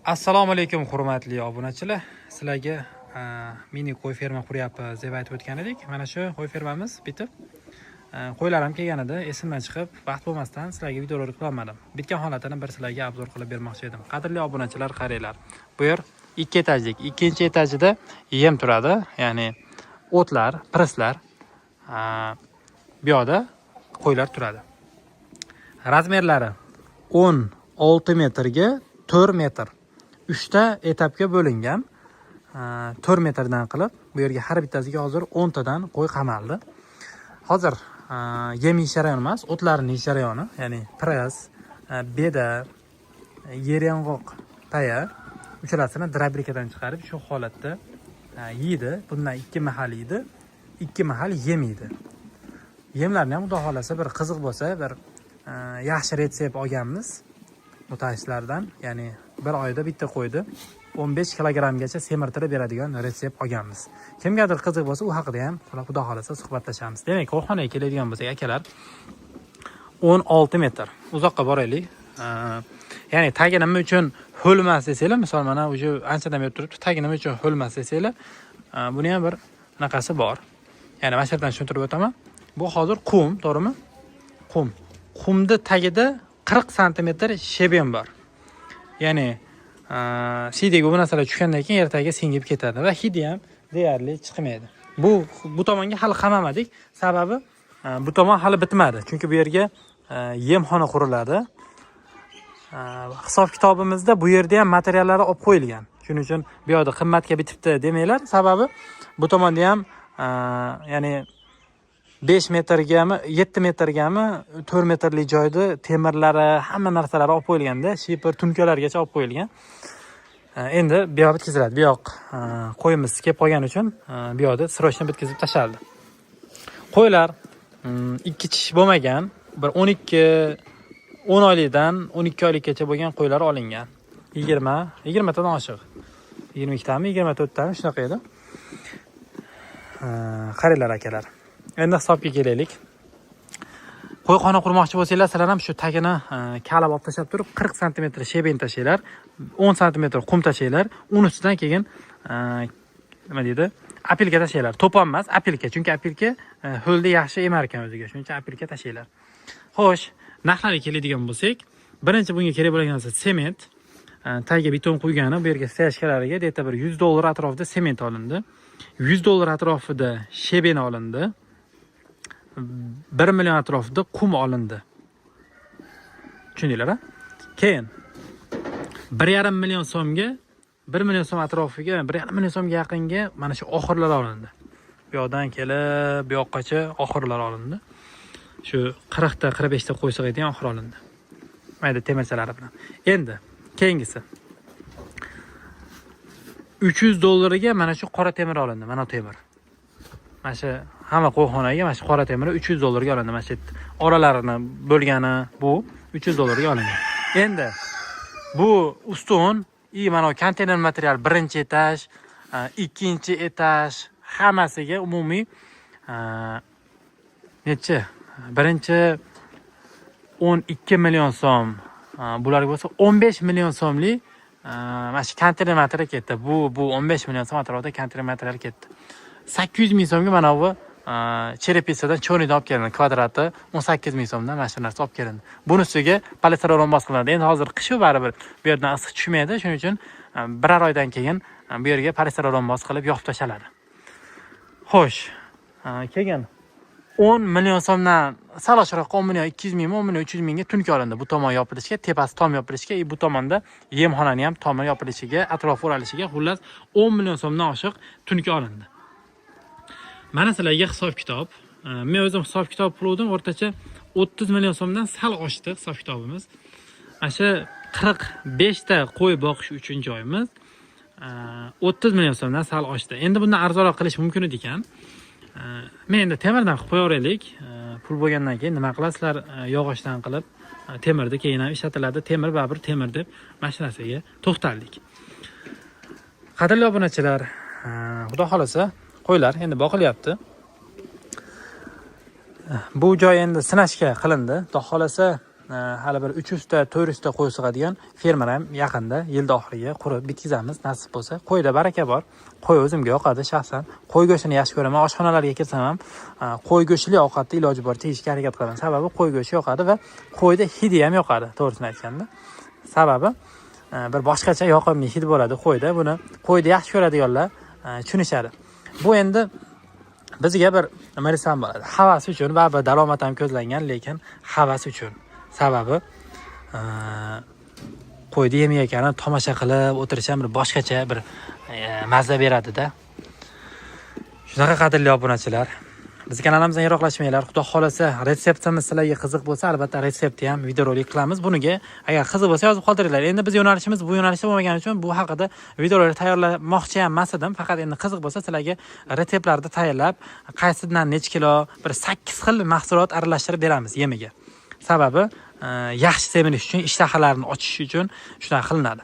Assalomu alaykum hurmatli obunachilar. Sizlarga mini qo'y ferma quryapmiz deb aytib o'tgan edik. Mana shu qo'y fermamiz bitib, qo'ylarim kelganida esimdan chiqib, vaqt bo'lmasdan sizlarga videolar qilmadim. Bitgan holatini bir sizlarga obzor qilib bermoqchi edim. Qadrli obunachilar, qaranglar. Bu yer 2 etajlik. Ikkinchi etajida yem turadi, ya'ni o'tlar, prislar. Bu yerda qo'ylar turadi. Razmerlari 16 metrga 4 metr. 3 ta etapga bo'lingan. 4 metrdan qilib, bu yerga har bittasiga hozir 10 tadan qo'y qamaldi. Hozir yem ish jarayoni emas, o'tlarning ish jarayoni, ya'ni pres, beda, yer yong'oq, taya uchalasini drabrikadan chiqarib shu holatda yeydi. Bundan 2 mahal yeydi, 2 mahal yem yeydi. Yemlarni ham xudo xolasa bir qiziq bo'lsa, bir yaxshi retsept olganmiz mutaxassislardan, ya'ni bir oyda bitta qo'ydi 15 kilogrammgacha semirtirib beradigan retsept olganmiz. Kimgadir qiziq bo'lsa, u haqida ham xudo xolasa suhbatlashamiz. Demak, qo'yxonaga keladigan bo'lsak, akalar 16 metr uzoqqa boraylik. Ya'ni tagi nima uchun ho'lmas desanglar, misol mana o'sha anchadan beri turibdi, tagi nima uchun ho'lmas desanglar, buni ham bir naqasi bor. Ya'ni mana shu yerdan tushuntirib o'taman. Bu hozir qum, to'g'rimi? Qum. Qumni tagida 40 sm sheben bor. Ya'ni siydagi bu narsalar tushgandan keyin yer tagiga singib ketadi va hidi ham deyarli chiqmaydi. Bu tomonga hali qamamadik. Sababi bu tomon hali bitmadi. Chunki bu yerga yemxona quriladi. Hisob kitobimizda bu yerda ham materiallari olib qo'yilgan. Shuning uchun bu yerda qimmatga bitibdi demanglar. Sababi bu tomonda ham ya'ni 5 metrgami, 7 metrgami, 4 metrlik joyda temirlari, hamma narsalari olib qo'yilganda, shipir, tunkalargacha olib qo'yilgan. Endi bu yoq bitkaziladi. Bu yoq qo'yimiz kelib qolgani uchun bu yoqda srochni bitkazib tashaldi. Qo'ylar 2 tish bo'lmagan, bir 10 oylikdan 12 oylikgacha bo'lgan qo'ylar olingan. 20 tadan oshiq. 22 tami, 24 tami shunaqa edi. Qaranglar akalar. Endi hisobga kelaylik. Qo'yxona qurmoqchi bo'lsanglar, sizlar ham shu tagini kalab olib tashlab turib 40 sm sheben tashlaylar, 10 sm qum tashlaylar, uni ustidan keyin nima deydi? Apilka tashlaylar. To'pon emas, apilka, chunki apilka ho'lda yaxshi emar ekan o'ziga. Shuning uchun apilka tashlaylar. Xo'sh, narxlarga keladigan bo'lsak, birinchi bunga kerak bo'lgan narsa sement. Tagiga beton qo'ygani, bu yerga steyashkalariga deyta bir $100 atrofida sement olindi. $100 atrofida sheben olindi. 1 million atrofida qum olindi. Tushundinglar-a? Keyin 1,5 million so'mga, 1 million so'm atrofiga, 1,5 million so'mga yaqinga mana shu oxirlar olindi. Bu yoqdan kelib, bu yoqqacha oxirlar olindi. Shu 40 ta, 45 ta qo'y sig'adigan oxir olindi. Mayda temirchalari bilan. Endi keyingisi. $300 ga mana shu qora temir olindi, mana temir. Mana shu hamma qo'yxonaga mana shu qora temiri $300 ga olindi. Mana shu oralarini bo'lgani bu $300 ga olingan. Endi bu ustun, mana konteyner material birinchi etaj, ikkinchi etaj hammasiga umumiy necha? Birinchi 12 million so'm, bularga bo'lsa 15 million so'mlik mana shu konteyner material ketdi. Bu 15 million so'm atrofida konteyner material ketdi. 800 ming so'mga mana bu cherepisadan cho'nidan olib kelindi. Kvadrati 18 ming so'mdan mana shu narsa olib kelindi. Buni ustiga polistiren bos qilinadi. Endi hozir qish baribir bu yerdan issiq tushmaydi. Shuning uchun birar oydan keyin bu yerga polistiren bos qilib yopib tashaladi. Xo'sh, keyin 10 million so'mdan sal oshiqroq 10 million 200 ming, 10 million 300 mingga tunka olindi. Bu tomon yopilishga, tepasi tom yopilishga, bu tomonda yemxonani ham tomi yopilishiga, atrofi o'ralishiga, xullas 10 million so'mdan oshiq tunka olindi. Mana sizlarga hisob kitob. Men o'zim hisob kitob qildim, o'rtacha 30 million so'mdan sal oshdi hisob kitobimiz. Mana shu 45 ta qo'y boqish uchun joyimiz 30 million so'mdan sal oshdi. Endi bundan arzonroq qilish mumkin edi ekan. Men endi temirdan qilib qo'yaveraylik. Pul bo'lgandan keyin nima qilasizlar? Yog'ochdan qilib temirni keyin ham ishlatiladi. Temir baribir temir deb mana shu narsaga to'xtaldik. Qadrli obunachilar, xudo xolasa qo'ylar endi boqilyapti. Bu joy endi sinashga qilindi. Xudo xolasa hali bir 300 ta 400 ta qo'y sig'adigan fermer ham yaqinda yilda oxiriga qurib bitkazamiz nasib bo'lsa. Qo'yda baraka bor. Qo'y o'zimga yoqadi shaxsan. Qo'y go'shtini yaxshi ko'raman. Oshxonalarga kelsam ham qo'y go'shtli ovqatni iloji boricha yeyishga harakat qilaman. Sababi qo'y go'shti yoqadi va qo'yda hidi ham yoqadi, to'g'risini aytganda. Sababi bir boshqacha yoqimli hid bo'ladi qo'yda. Buni qo'yda yaxshi ko'radiganlar tushunishadi. Bu endi bizga bir nima desam bo'ladi, havas uchun va bir daromad ham ko'zlangan, lekin havas uchun. Sababi qo'yni yemayotgani tomosha qilib o'tirish ham bir boshqacha bir mazza beradi-da. Shunaqa qadrli obunachilar, biz kanalimizdan yiroqlashmanglar. Xudo xolasa retseptimiz sizlarga qiziq bo'lsa, albatta retseptni ham videorolik qilamiz. Buniga agar qiziq bo'lsa yozib qoldiringlar. Endi biz yo'nalishimiz bu yo'nalishda bo'lmagani uchun bu haqida videolar tayyorlamoqchi ham emas edim. Faqat endi qiziq bo'lsa sizlarga retseptlarni tayyorlab, qaysidan necha kilo, bir 8 xil mahsulot aralashtirib beramiz yemiga. Sababi yaxshi seminish uchun, ishtahalarni ochish uchun shunaqa qilinadi.